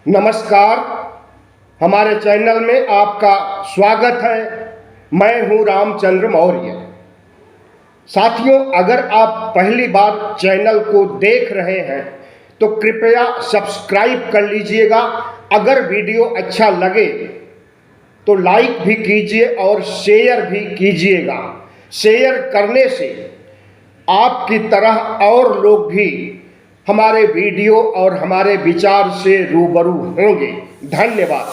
नमस्कार, हमारे चैनल में आपका स्वागत है। मैं हूं रामचंद्र मौर्य। साथियों, अगर आप पहली बार चैनल को देख रहे हैं तो कृपया सब्सक्राइब कर लीजिएगा। अगर वीडियो अच्छा लगे तो लाइक भी कीजिए और शेयर भी कीजिएगा। शेयर करने से आपकी तरह और लोग भी हमारे वीडियो और हमारे विचार से रूबरू होंगे। धन्यवाद।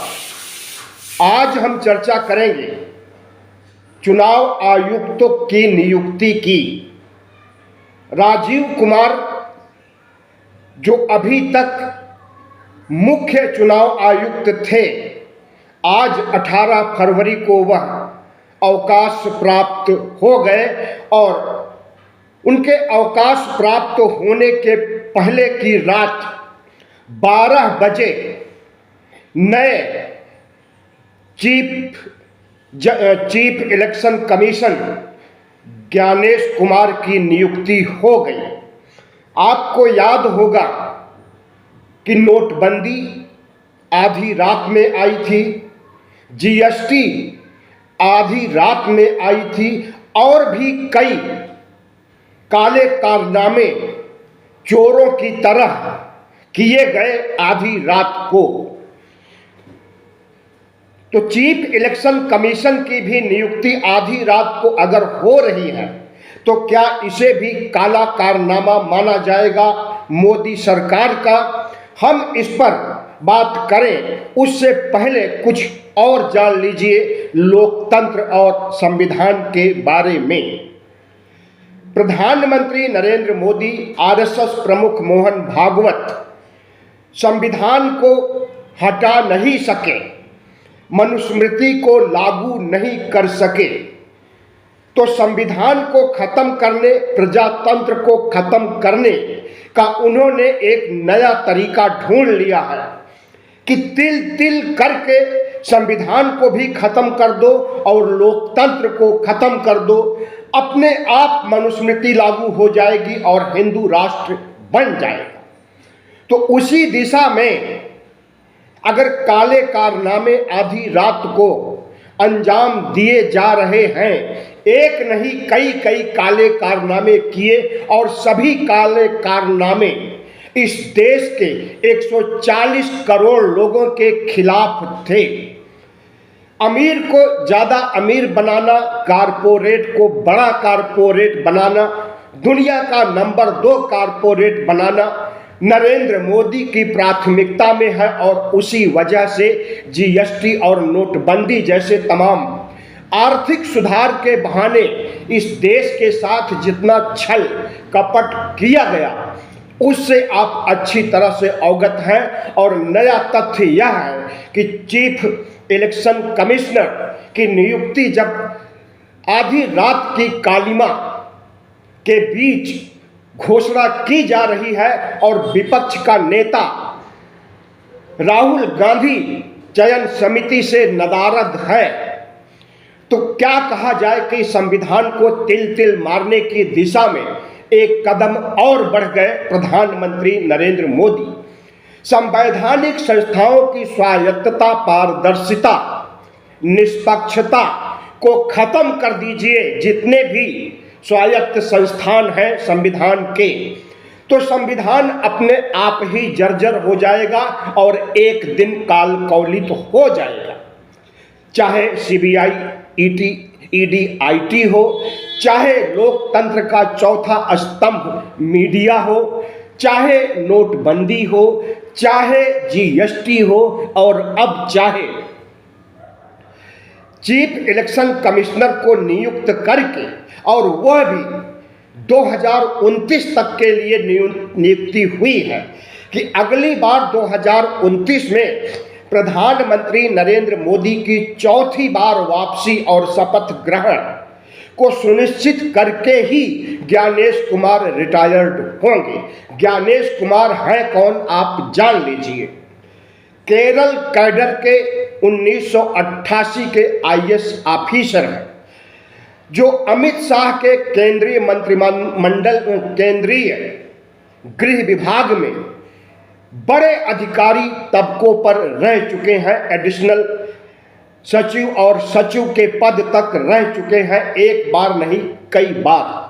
आज हम चर्चा करेंगे चुनाव आयुक्तों की नियुक्ति की। राजीव कुमार जो अभी तक मुख्य चुनाव आयुक्त थे, आज 18 फरवरी को वह अवकाश प्राप्त हो गए और उनके अवकाश प्राप्त होने के पहले की रात 12 बजे नए chief election commission Gyanesh Kumar की नियुक्ति हो गई। आपको याद होगा कि नोटबंदी आधी रात में आई थी, जीएसटी आधी रात में आई थी और भी कई काले कारनामे चोरों की तरह किए गए आधी रात को। तो चीफ इलेक्शन कमीशन की भी नियुक्ति आधी रात को अगर हो रही है तो क्या इसे भी काला कारनामा माना जाएगा मोदी सरकार का? हम इस पर बात करें उससे पहले कुछ और जान लीजिए लोकतंत्र और संविधान के बारे में। प्रधानमंत्री नरेंद्र मोदी, आरएसएस प्रमुख मोहन भागवत संविधान को हटा नहीं सके, मनुस्मृति को लागू नहीं कर सके, तो संविधान को खत्म करने, प्रजातंत्र को खत्म करने का उन्होंने एक नया तरीका ढूंढ लिया है कि तिल तिल करके संविधान को भी खत्म कर दो और लोकतंत्र को खत्म कर दो। अपने आप मनुस्मृति लागू हो जाएगी और हिंदू राष्ट्र बन जाएगा। तो उसी दिशा में अगर काले कारनामे आधी रात को अंजाम दिए जा रहे हैं, एक नहीं कई काले कारनामे किए और सभी काले कारनामे इस देश के 140 करोड़ लोगों के खिलाफ थे। अमीर को ज़्यादा अमीर बनाना, कारपोरेट को बड़ा कारपोरेट बनाना, दुनिया का नंबर 2 कारपोरेट बनाना नरेंद्र मोदी की प्राथमिकता में है और उसी वजह से जीएसटी और नोटबंदी जैसे तमाम आर्थिक सुधार के बहाने इस देश के साथ जितना छल कपट किया गया उससे आप अच्छी तरह से अवगत हैं। और नया तथ्य यह है कि चीफ इलेक्शन कमिश्नर की नियुक्ति जब आधी रात की कालिमा के बीच घोषणा की जा रही है और विपक्ष का नेता राहुल गांधी चयन समिति से नदारद है, तो क्या कहा जाए कि संविधान को तिल तिल मारने की दिशा में एक कदम और बढ़ गए प्रधानमंत्री नरेंद्र मोदी। संवैधानिक संस्थाओं की स्वायत्तता, पारदर्शिता, निष्पक्षता को खत्म कर दीजिए। जितने भी स्वायत्त संस्थान हैं संविधान के, तो संविधान अपने आप ही जर्जर हो जाएगा और एक दिन काल कौलित हो जाएगा। चाहे सीबीआई, ईडी, आईटी हो, चाहे लोकतंत्र का चौथा स्तंभ मीडिया हो, चाहे नोटबंदी हो, चाहे जीएसटी हो और अब चाहे चीफ इलेक्शन कमिश्नर को नियुक्त करके और वह भी 2029 तक के लिए नियुक्ति हुई है कि अगली बार 2029 में प्रधानमंत्री नरेंद्र मोदी की चौथी बार वापसी और शपथ ग्रहण को सुनिश्चित करके ही ज्ञानेश कुमार रिटायर्ड होंगे। ज्ञानेश कुमार हैं कौन, आप जान लीजिए। केरल कैडर के 1988 के आईएएस ऑफिसर हैं जो अमित शाह के केंद्रीय मंत्रिमंडल, केंद्रीय गृह विभाग में बड़े अधिकारी तबकों पर रह चुके हैं, एडिशनल सचिव और सचिव के पद तक रह चुके हैं, एक बार नहीं कई बार।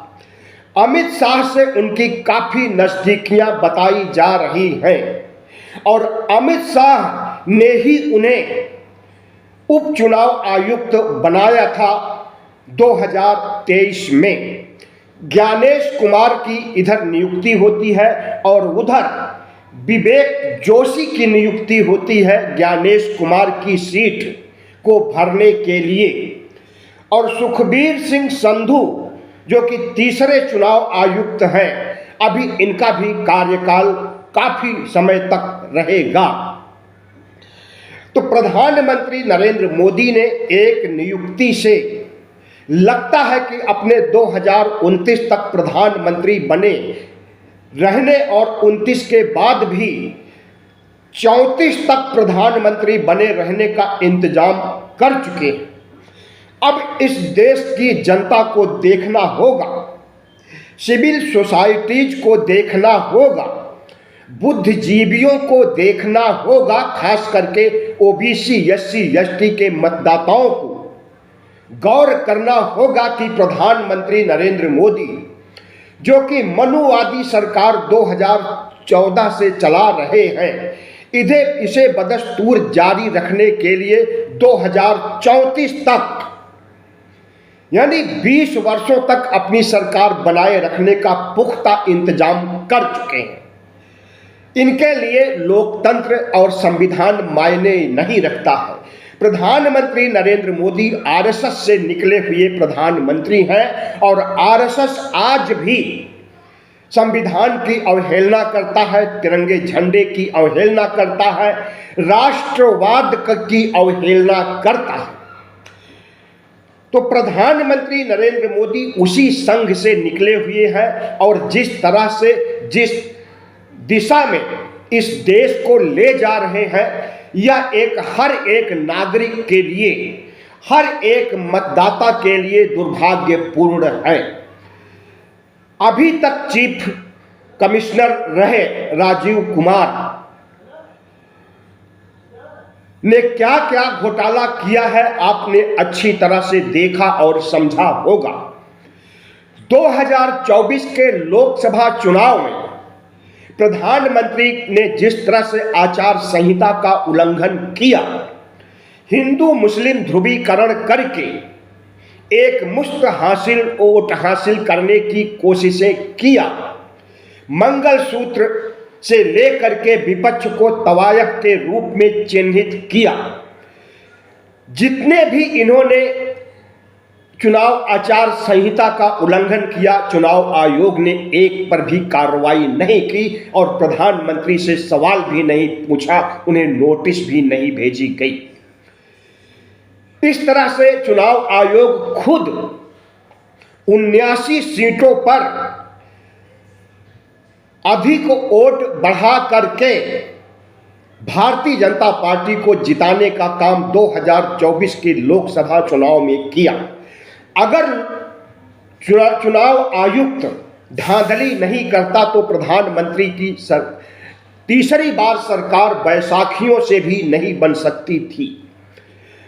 अमित शाह से उनकी काफी नजदीकियां बताई जा रही हैं और अमित शाह ने ही उन्हें उपचुनाव आयुक्त बनाया था 2023 में। ज्ञानेश कुमार की इधर नियुक्ति होती है और उधर विवेक जोशी की नियुक्ति होती है ज्ञानेश कुमार की सीट को भरने के लिए। और सुखबीर सिंह संधू जो कि तीसरे चुनाव आयुक्त हैं, अभी इनका भी कार्यकाल काफी समय तक रहेगा। तो प्रधानमंत्री नरेंद्र मोदी ने एक नियुक्ति से लगता है कि अपने 2029 तक प्रधानमंत्री बने रहने और 29 के बाद भी 34 तक प्रधानमंत्री बने रहने का इंतजाम कर चुके हैं। अब इस देश की जनता को देखना होगा, सिविल सोसाइटीज को देखना होगा, बुद्धिजीवियों को देखना होगा, खास करके ओबीसी एससी एसटी के मतदाताओं को गौर करना होगा कि प्रधानमंत्री नरेंद्र मोदी जो कि मनुवादी सरकार 2014 से चला रहे हैं, इसे बदस्तूर जारी रखने के लिए 2034 तक यानी 20 वर्षों तक अपनी सरकार बनाए रखने का पुख्ता इंतजाम कर चुके हैं। इनके लिए लोकतंत्र और संविधान मायने नहीं रखता है। प्रधानमंत्री नरेंद्र मोदी आरएसएस से निकले हुए प्रधानमंत्री हैं और आरएसएस आज भी संविधान की अवहेलना करता है, तिरंगे झंडे की अवहेलना करता है, राष्ट्रवाद की अवहेलना करता है। तो प्रधानमंत्री नरेंद्र मोदी उसी संघ से निकले हुए हैं और जिस तरह से जिस दिशा में इस देश को ले जा रहे हैं, यह हर एक नागरिक के लिए, हर एक मतदाता के लिए दुर्भाग्यपूर्ण है। अभी तक चीफ कमिश्नर रहे राजीव कुमार ने क्या क्या घोटाला किया है आपने अच्छी तरह से देखा और समझा होगा। 2024 के लोकसभा चुनाव में प्रधानमंत्री ने जिस तरह से आचार संहिता का उल्लंघन किया, हिंदू मुस्लिम ध्रुवीकरण करके एक मुश्त वोट हासिल करने की कोशिशें किया, मंगलसूत्र से लेकर के विपक्ष को तवायफ के रूप में चिन्हित किया, जितने भी इन्होंने चुनाव आचार संहिता का उल्लंघन किया, चुनाव आयोग ने एक पर भी कार्रवाई नहीं की और प्रधानमंत्री से सवाल भी नहीं पूछा, उन्हें नोटिस भी नहीं भेजी गई। इस तरह से चुनाव आयोग खुद 79 सीटों पर अधिक वोट बढ़ा करके भारतीय जनता पार्टी को जिताने का काम 2024 के लोकसभा चुनाव में किया। अगर चुनाव आयुक्त धांधली नहीं करता तो प्रधानमंत्री की तीसरी बार सरकार बैसाखियों से भी नहीं बन सकती थी।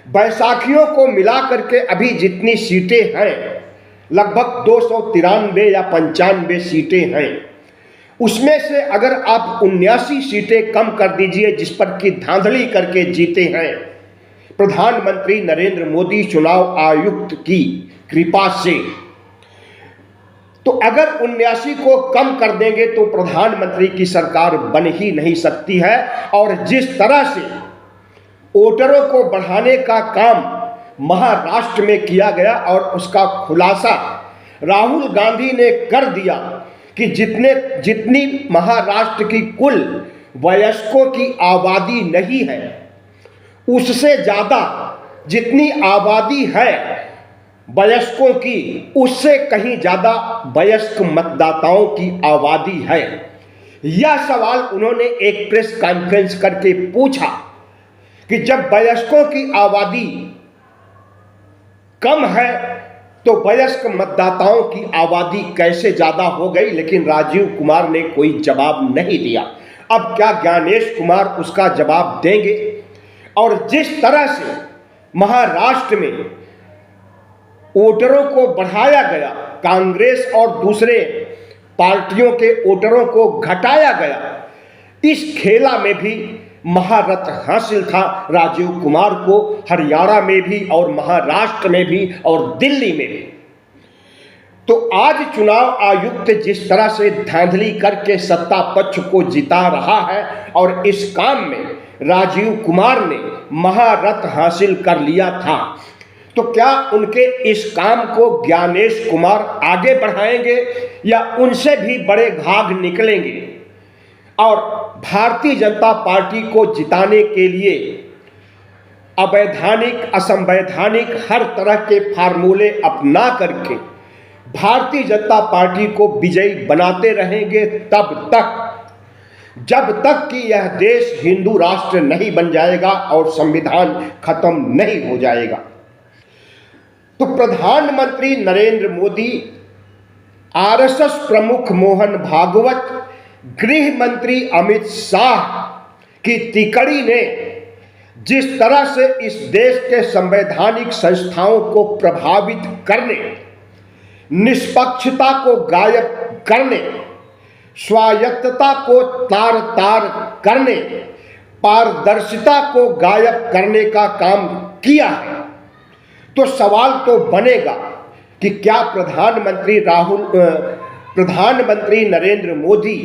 बैसाखियों को मिला करके अभी जितनी सीटें हैं, लगभग 293 या 95 सीटें हैं, उसमें से अगर आप 79 सीटें कम कर दीजिए जिस पर कि धांधली करके जीते हैं प्रधानमंत्री नरेंद्र मोदी चुनाव आयुक्त की कृपा से, तो अगर 79 को कम कर देंगे तो प्रधानमंत्री की सरकार बन ही नहीं सकती है। और जिस तरह से वोटरों को बढ़ाने का काम महाराष्ट्र में किया गया और उसका खुलासा राहुल गांधी ने कर दिया कि जितनी महाराष्ट्र की कुल वयस्कों की आबादी नहीं है, उससे ज़्यादा जितनी आबादी है वयस्कों की, उससे कहीं ज़्यादा वयस्क मतदाताओं की आबादी है। यह सवाल उन्होंने एक प्रेस कॉन्फ्रेंस करके पूछा कि जब वयस्कों की आबादी कम है तो वयस्क मतदाताओं की आबादी कैसे ज़्यादा हो गई, लेकिन राजीव कुमार ने कोई जवाब नहीं दिया। अब क्या ज्ञानेश कुमार उसका जवाब देंगे? और जिस तरह से महाराष्ट्र में वोटरों को बढ़ाया गया, कांग्रेस और दूसरे पार्टियों के वोटरों को घटाया गया, इस खेला में भी महारथ हासिल था राजीव कुमार को, हरियाणा में भी और महाराष्ट्र में भी और दिल्ली में भी। तो आज चुनाव आयुक्त जिस तरह से धांधली करके सत्ता पक्ष को जिता रहा है और इस काम में राजीव कुमार ने महारथ हासिल कर लिया था, तो क्या उनके इस काम को ज्ञानेश कुमार आगे बढ़ाएंगे या उनसे भी बड़े घाघ निकलेंगे और भारतीय जनता पार्टी को जिताने के लिए अवैधानिक, असंवैधानिक हर तरह के फार्मूले अपना करके भारतीय जनता पार्टी को विजयी बनाते रहेंगे तब तक, जब तक कि यह देश हिंदू राष्ट्र नहीं बन जाएगा और संविधान खत्म नहीं हो जाएगा। तो प्रधानमंत्री नरेंद्र मोदी, आरएसएस प्रमुख मोहन भागवत, गृह मंत्री अमित शाह की तिकड़ी ने जिस तरह से इस देश के संवैधानिक संस्थाओं को प्रभावित करने, निष्पक्षता को गायब करने, स्वायत्तता को तार तार करने, पारदर्शिता को गायब करने का काम किया है, तो सवाल तो बनेगा कि क्या प्रधानमंत्री नरेंद्र मोदी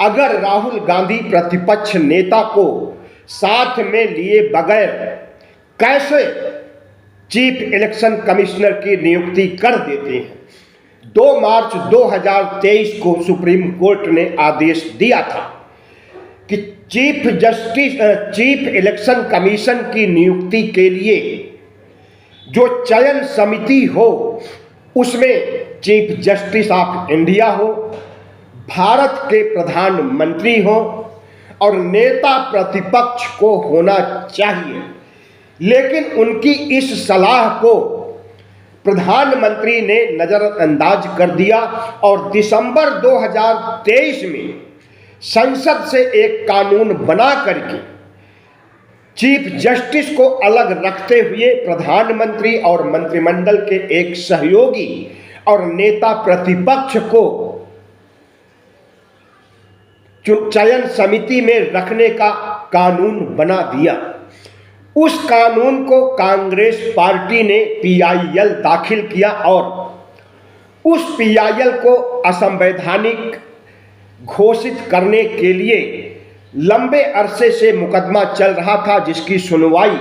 अगर राहुल गांधी प्रतिपक्ष नेता को साथ में लिए बगैर कैसे चीफ इलेक्शन कमिश्नर की नियुक्ति कर देते हैं। 2 मार्च 2023 को सुप्रीम कोर्ट ने आदेश दिया था कि चीफ इलेक्शन कमीशन की नियुक्ति के लिए जो चयन समिति हो उसमें चीफ जस्टिस ऑफ इंडिया हो, भारत के प्रधानमंत्री हो और नेता प्रतिपक्ष को होना चाहिए। लेकिन उनकी इस सलाह को प्रधानमंत्री ने नजरअंदाज कर दिया और दिसंबर 2023 में संसद से एक कानून बना करके चीफ जस्टिस को अलग रखते हुए प्रधानमंत्री और मंत्रिमंडल के एक सहयोगी और नेता प्रतिपक्ष को चयन समिति में रखने का कानून बना दिया। उस कानून को कांग्रेस पार्टी ने पीआईएल दाखिल किया और उस पीआईएल को असंवैधानिक घोषित करने के लिए लंबे अरसे से मुकदमा चल रहा था, जिसकी सुनवाई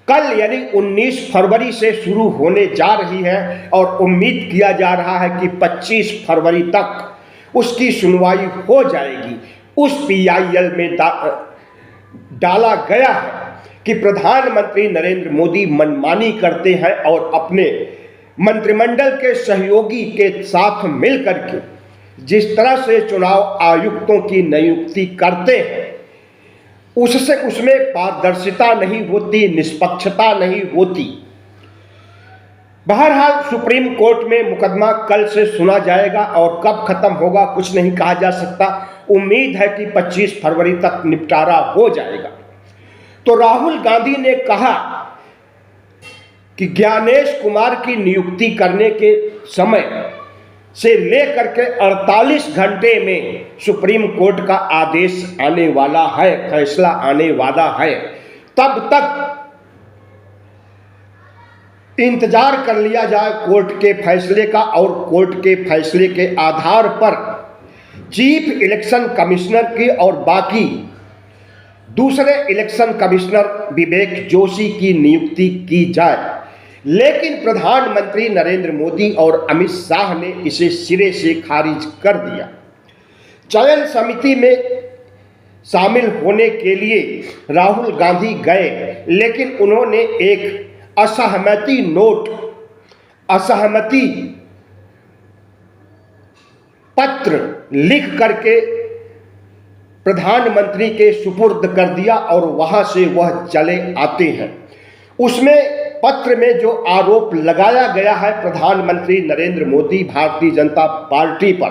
कल यानी 19 फरवरी से शुरू होने जा रही है और उम्मीद किया जा रहा है कि 25 फरवरी तक उसकी सुनवाई हो जाएगी। उस पीआईएल में डाला गया है कि प्रधानमंत्री नरेंद्र मोदी मनमानी करते हैं और अपने मंत्रिमंडल के सहयोगी के साथ मिलकर के जिस तरह से चुनाव आयुक्तों की नियुक्ति करते हैं उसमें पारदर्शिता नहीं होती, निष्पक्षता नहीं होती। बहरहाल सुप्रीम कोर्ट में मुकदमा कल से सुना जाएगा और कब खत्म होगा कुछ नहीं कहा जा सकता। उम्मीद है कि 25 फरवरी तक निपटारा हो जाएगा। तो राहुल गांधी ने कहा कि ज्ञानेश कुमार की नियुक्ति करने के समय से लेकर के 48 घंटे में सुप्रीम कोर्ट का आदेश आने वाला है, फैसला आने वाला है। तब तक इंतजार कर लिया जाए कोर्ट के फैसले का और कोर्ट के फैसले के आधार पर चीफ इलेक्शन कमिश्नर की और बाकी दूसरे इलेक्शन कमिश्नर विवेक जोशी की नियुक्ति की जाए। लेकिन प्रधानमंत्री नरेंद्र मोदी और अमित शाह ने इसे सिरे से खारिज कर दिया। चयन समिति में शामिल होने के लिए राहुल गांधी गए, लेकिन उन्होंने एक असहमति पत्र लिख करके प्रधानमंत्री के सुपुर्द कर दिया और वहां से वह चले आते हैं। उसमें पत्र में जो आरोप लगाया गया है प्रधानमंत्री नरेंद्र मोदी भारतीय जनता पार्टी पर,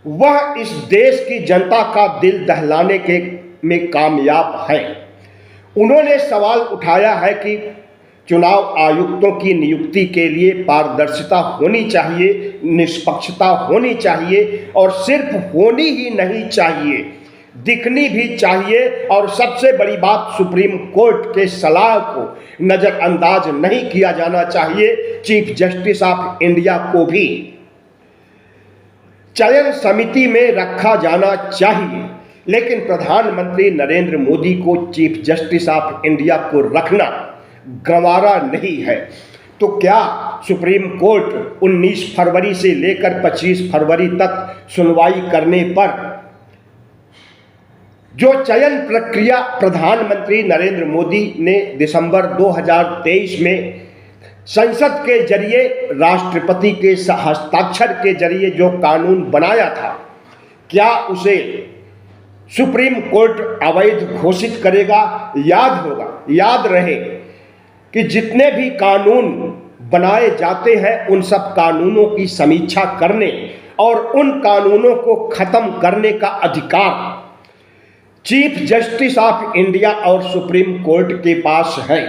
वह इस देश की जनता का दिल दहलाने के में कामयाब है। उन्होंने सवाल उठाया है कि चुनाव आयुक्तों की नियुक्ति के लिए पारदर्शिता होनी चाहिए, निष्पक्षता होनी चाहिए और सिर्फ होनी ही नहीं चाहिए, दिखनी भी चाहिए। और सबसे बड़ी बात, सुप्रीम कोर्ट के सलाह को नज़रअंदाज नहीं किया जाना चाहिए। चीफ जस्टिस ऑफ इंडिया को भी चयन समिति में रखा जाना चाहिए, लेकिन प्रधानमंत्री नरेंद्र मोदी को चीफ जस्टिस ऑफ इंडिया को रखना गंवारा नहीं है। तो क्या सुप्रीम कोर्ट 19 फरवरी से लेकर 25 फरवरी तक सुनवाई करने पर जो चयन प्रक्रिया प्रधानमंत्री नरेंद्र मोदी ने दिसंबर 2023 में संसद के जरिए राष्ट्रपति के हस्ताक्षर के जरिए जो कानून बनाया था, क्या उसे सुप्रीम कोर्ट अवैध घोषित करेगा? याद रहे कि जितने भी कानून बनाए जाते हैं उन सब कानूनों की समीक्षा करने और उन कानूनों को खत्म करने का अधिकार चीफ जस्टिस ऑफ इंडिया और सुप्रीम कोर्ट के पास है।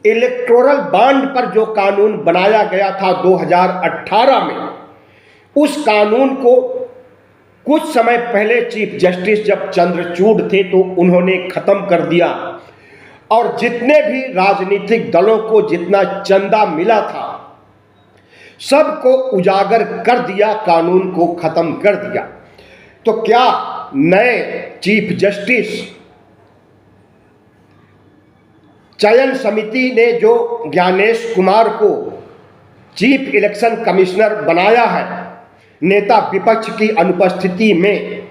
इलेक्टोरल बॉन्ड पर जो कानून बनाया गया था 2018 में, उस कानून को कुछ समय पहले चीफ जस्टिस जब चंद्रचूड़ थे तो उन्होंने खत्म कर दिया और जितने भी राजनीतिक दलों को जितना चंदा मिला था सबको उजागर कर दिया, कानून को खत्म कर दिया। तो क्या नए चीफ जस्टिस चयन समिति ने जो ज्ञानेश कुमार को चीफ इलेक्शन कमिश्नर बनाया है नेता विपक्ष की अनुपस्थिति में,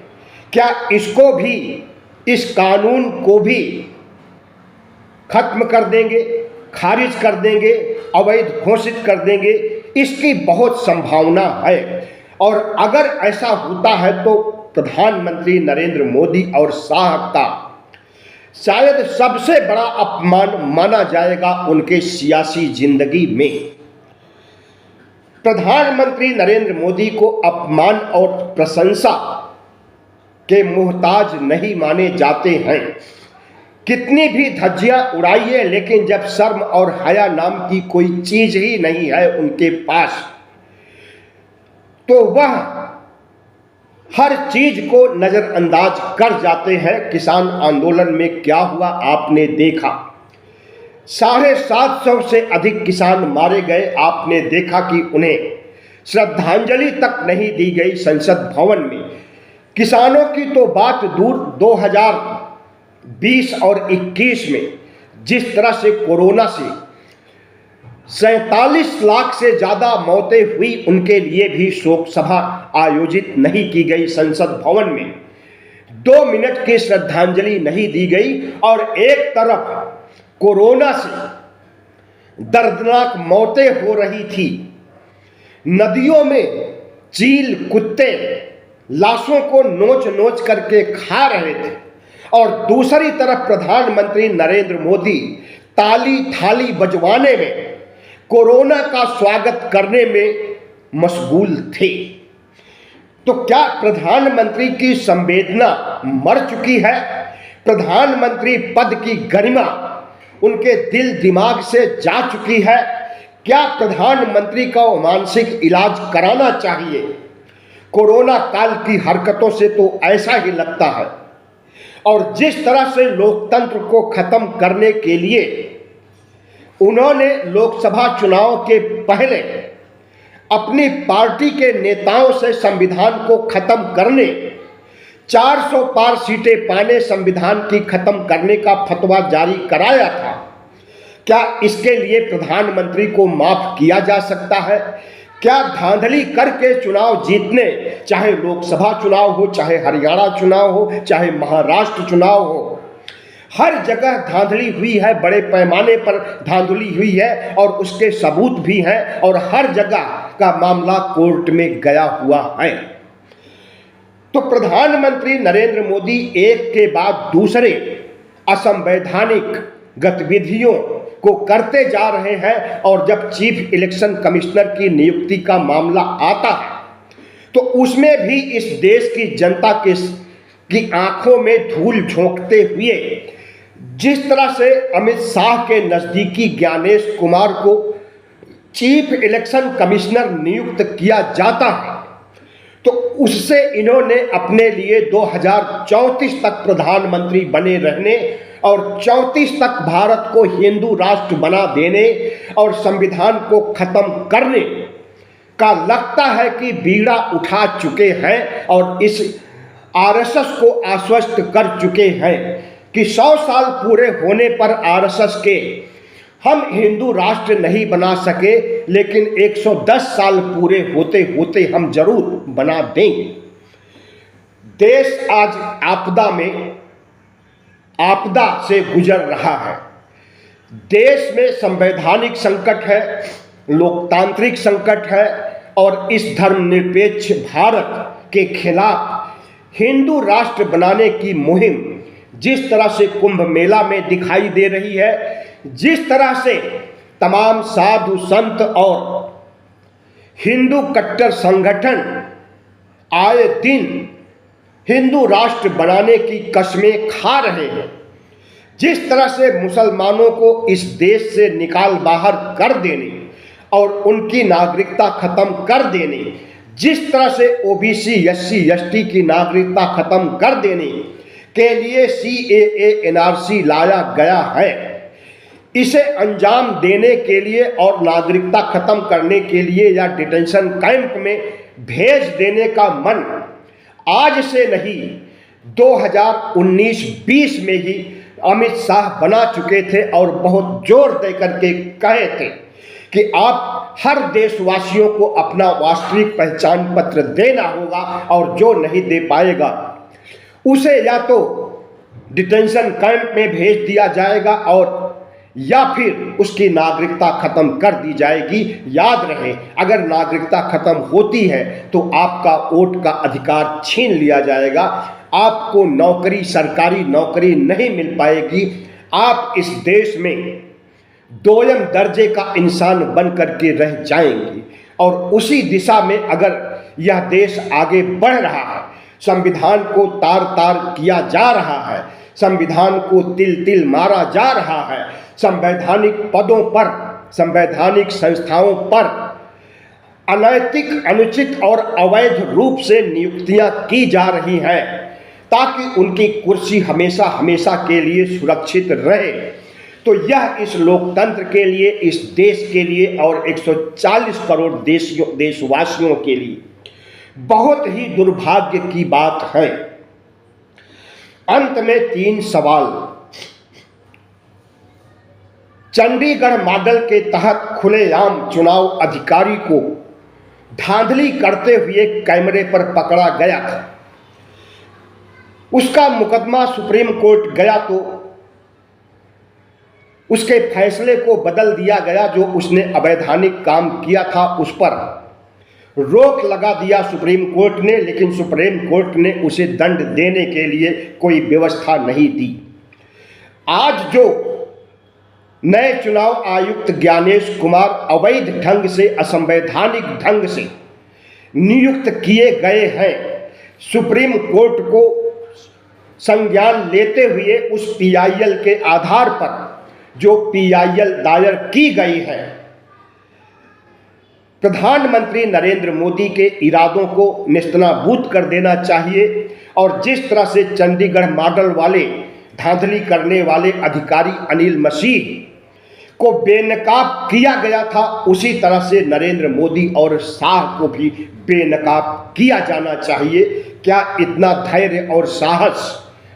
क्या इसको भी, इस कानून को भी खत्म कर देंगे, खारिज कर देंगे, अवैध घोषित कर देंगे? इसकी बहुत संभावना है। और अगर ऐसा होता है तो प्रधानमंत्री नरेंद्र मोदी और शाह का शायद सबसे बड़ा अपमान माना जाएगा उनके सियासी जिंदगी में। प्रधानमंत्री नरेंद्र मोदी को अपमान और प्रशंसा के मोहताज नहीं माने जाते हैं। कितनी भी धज्जियां उड़ाइए, लेकिन जब शर्म और हया नाम की कोई चीज ही नहीं है उनके पास, तो वह हर चीज को नजरअंदाज कर जाते हैं। किसान आंदोलन में क्या हुआ आपने देखा, 750 से अधिक किसान मारे गए। आपने देखा कि उन्हें श्रद्धांजलि तक नहीं दी गई संसद भवन में। किसानों की तो बात दूर, 2020 और 21 में जिस तरह से कोरोना से 47 लाख से ज़्यादा मौतें हुई, उनके लिए भी शोक सभा आयोजित नहीं की गई संसद भवन में। 2 मिनट की श्रद्धांजलि नहीं दी गई और एक तरफ कोरोना से दर्दनाक मौतें हो रही थी, नदियों में चील कुत्ते लाशों को नोच नोच करके खा रहे थे और दूसरी तरफ प्रधानमंत्री नरेंद्र मोदी ताली थाली बजवाने में, कोरोना का स्वागत करने में मशगूल थे। तो क्या प्रधानमंत्री की संवेदना मर चुकी है? प्रधानमंत्री पद की गरिमा उनके दिल दिमाग से जा चुकी है? क्या प्रधानमंत्री का मानसिक इलाज कराना चाहिए? कोरोना काल की हरकतों से तो ऐसा ही लगता है। और जिस तरह से लोकतंत्र को खत्म करने के लिए उन्होंने लोकसभा चुनाव के पहले अपनी पार्टी के नेताओं से संविधान को खत्म करने, 400 पार सीटें पाने, संविधान की खत्म करने का फतवा जारी कराया था, क्या इसके लिए प्रधानमंत्री को माफ किया जा सकता है? क्या धांधली करके चुनाव जीतने, चाहे लोकसभा चुनाव हो, चाहे हरियाणा चुनाव हो, चाहे महाराष्ट्र चुनाव हो, हर जगह धांधली हुई है, बड़े पैमाने पर धांधली हुई है और उसके सबूत भी हैं और हर जगह का मामला कोर्ट में गया हुआ है। तो प्रधानमंत्री नरेंद्र मोदी एक के बाद दूसरे असंवैधानिक गतिविधियों को करते जा रहे हैं और जब चीफ इलेक्शन कमिश्नर की नियुक्ति का मामला आता है तो उसमें भी इस देश की जनता की आंखों में धूल झोंकते हुए जिस तरह से अमित शाह के नज़दीकी ज्ञानेश कुमार को चीफ इलेक्शन कमिश्नर नियुक्त किया जाता है, तो उससे इन्होंने अपने लिए 2034 तक प्रधानमंत्री बने रहने और 34 तक भारत को हिंदू राष्ट्र बना देने और संविधान को खत्म करने का लगता है कि बीड़ा उठा चुके हैं और इस आरएसएस को आश्वस्त कर चुके हैं कि 100 साल पूरे होने पर आरएसएस के हम हिंदू राष्ट्र नहीं बना सके, लेकिन 110 साल पूरे होते होते हम जरूर बना देंगे। देश आज आपदा से गुजर रहा है। देश में संवैधानिक संकट है, लोकतांत्रिक संकट है और इस धर्मनिरपेक्ष भारत के खिलाफ हिंदू राष्ट्र बनाने की मुहिम जिस तरह से कुंभ मेला में दिखाई दे रही है, जिस तरह से तमाम साधु संत और हिंदू कट्टर संगठन आए दिन हिंदू राष्ट्र बनाने की कस्में खा रहे हैं, जिस तरह से मुसलमानों को इस देश से निकाल बाहर कर देने और उनकी नागरिकता खत्म कर देने, जिस तरह से ओबीसी एससी एसटी की नागरिकता खत्म कर देने के लिए सीएए एनआरसी लाया गया है, इसे अंजाम देने के लिए और नागरिकता खत्म करने के लिए या डिटेंशन कैंप में भेज देने का मन आज से नहीं 2019-20 में ही अमित शाह बना चुके थे और बहुत जोर दे करके कहे थे कि आप हर देशवासियों को अपना वास्तविक पहचान पत्र देना होगा और जो नहीं दे पाएगा उसे या तो डिटेंशन कैंप में भेज दिया जाएगा और या फिर उसकी नागरिकता खत्म कर दी जाएगी। याद रहे, अगर नागरिकता खत्म होती है तो आपका वोट का अधिकार छीन लिया जाएगा, आपको नौकरी, सरकारी नौकरी नहीं मिल पाएगी, आप इस देश में दोयम दर्जे का इंसान बन करके रह जाएंगे। और उसी दिशा में अगर यह देश आगे बढ़ रहा है, संविधान को तार तार किया जा रहा है, संविधान को तिल तिल मारा जा रहा है, संवैधानिक पदों पर, संवैधानिक संस्थाओं पर अनैतिक, अनुचित और अवैध रूप से नियुक्तियां की जा रही हैं ताकि उनकी कुर्सी हमेशा हमेशा के लिए सुरक्षित रहे, तो यह इस लोकतंत्र के लिए, इस देश के लिए और 140 करोड़ देशवासियों के लिए बहुत ही दुर्भाग्य की बात है। अंत में 3 सवाल। चंडीगढ़ मॉडल के तहत खुलेआम चुनाव अधिकारी को धांधली करते हुए कैमरे पर पकड़ा गया था। उसका मुकदमा सुप्रीम कोर्ट गया तो उसके फैसले को बदल दिया गया। जो उसने अवैधानिक काम किया था उस पर रोक लगा दिया सुप्रीम कोर्ट ने, लेकिन सुप्रीम कोर्ट ने उसे दंड देने के लिए कोई व्यवस्था नहीं दी। आज जो नए चुनाव आयुक्त ज्ञानेश कुमार अवैध ढंग से, असंवैधानिक ढंग से नियुक्त किए गए हैं, सुप्रीम कोर्ट को संज्ञान लेते हुए उस पीआईएल के आधार पर जो पीआईएल दायर की गई है, प्रधानमंत्री नरेंद्र मोदी के इरादों को नेस्तनाबूद कर देना चाहिए। और जिस तरह से चंडीगढ़ मॉडल वाले धांधली करने वाले अधिकारी अनिल मसीह को बेनकाब किया गया था, उसी तरह से नरेंद्र मोदी और शाह को भी बेनकाब किया जाना चाहिए। क्या इतना धैर्य और साहस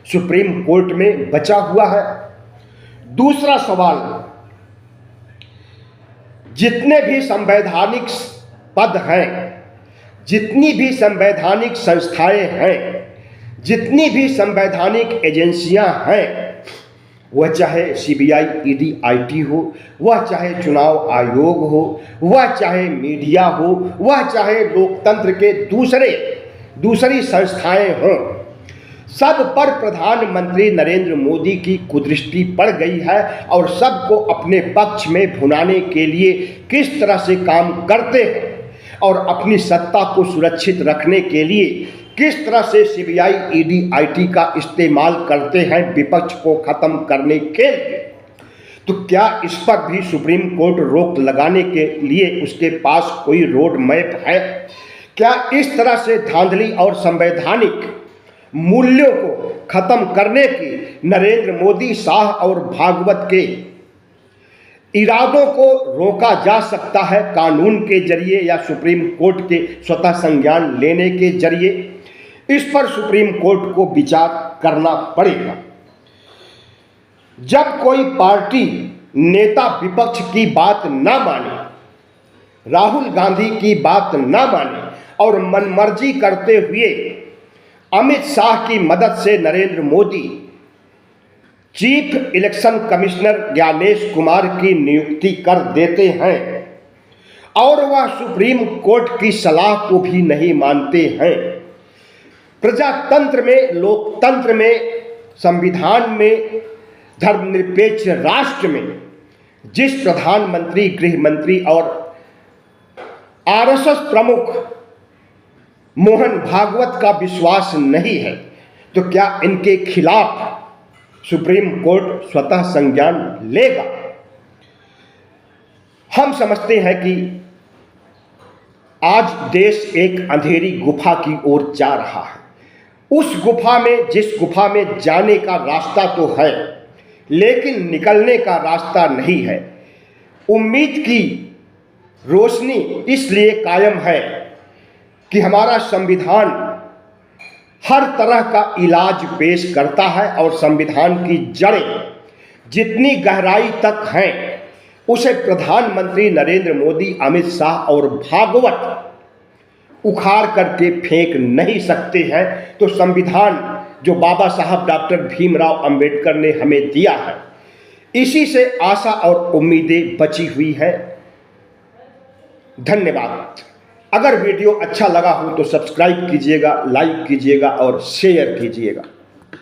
सुप्रीम कोर्ट में बचा हुआ है? दूसरा सवाल, जितने भी संवैधानिक पद हैं, जितनी भी संवैधानिक संस्थाएं हैं, जितनी भी संवैधानिक एजेंसियां हैं, वह चाहे सीबीआई, ईडी, आईटी हो, वह चाहे चुनाव आयोग हो, वह चाहे मीडिया हो, वह चाहे लोकतंत्र के दूसरी संस्थाएं हों, सब पर प्रधानमंत्री नरेंद्र मोदी की कुदृष्टि पड़ गई है और सबको अपने पक्ष में भुनाने के लिए किस तरह से काम करते हैं और अपनी सत्ता को सुरक्षित रखने के लिए किस तरह से सीबीआई, ईडी, आईटी का इस्तेमाल करते हैं विपक्ष को खत्म करने के लिए, तो क्या इस पर भी सुप्रीम कोर्ट रोक लगाने के लिए उसके पास कोई रोड मैप है? क्या इस तरह से धांधली और संवैधानिक मूल्यों को खत्म करने की नरेंद्र मोदी, शाह और भागवत के इरादों को रोका जा सकता है कानून के जरिए या सुप्रीम कोर्ट के स्वतः संज्ञान लेने के जरिए? इस पर सुप्रीम कोर्ट को विचार करना पड़ेगा। जब कोई पार्टी नेता विपक्ष की बात ना माने, राहुल गांधी की बात ना माने और मनमर्जी करते हुए अमित शाह की मदद से Narendra Modi chief election commissioner Gyanesh Kumar की नियुक्ति कर देते हैं और वह सुप्रीम कोर्ट की सलाह को भी नहीं मानते हैं, प्रजातंत्र में, लोकतंत्र में, संविधान में, धर्मनिरपेक्ष राष्ट्र में जिस प्रधानमंत्री, गृह मंत्री और आरएसएस प्रमुख मोहन भागवत का विश्वास नहीं है, तो क्या इनके खिलाफ सुप्रीम कोर्ट स्वतः संज्ञान लेगा? हम समझते हैं कि आज देश एक अंधेरी गुफा की ओर जा रहा है। उस गुफा में, जिस गुफा में जाने का रास्ता तो है लेकिन निकलने का रास्ता नहीं है। उम्मीद की रोशनी इसलिए कायम है कि हमारा संविधान हर तरह का इलाज पेश करता है और संविधान की जड़ें जितनी गहराई तक हैं उसे प्रधानमंत्री नरेंद्र मोदी, अमित शाह और भागवत उखाड़ करके फेंक नहीं सकते हैं। तो संविधान जो बाबा साहब डॉक्टर भीमराव अंबेडकर ने हमें दिया है, इसी से आशा और उम्मीदें बची हुई हैं। धन्यवाद। अगर वीडियो अच्छा लगा हो तो सब्सक्राइब कीजिएगा, लाइक कीजिएगा और शेयर कीजिएगा।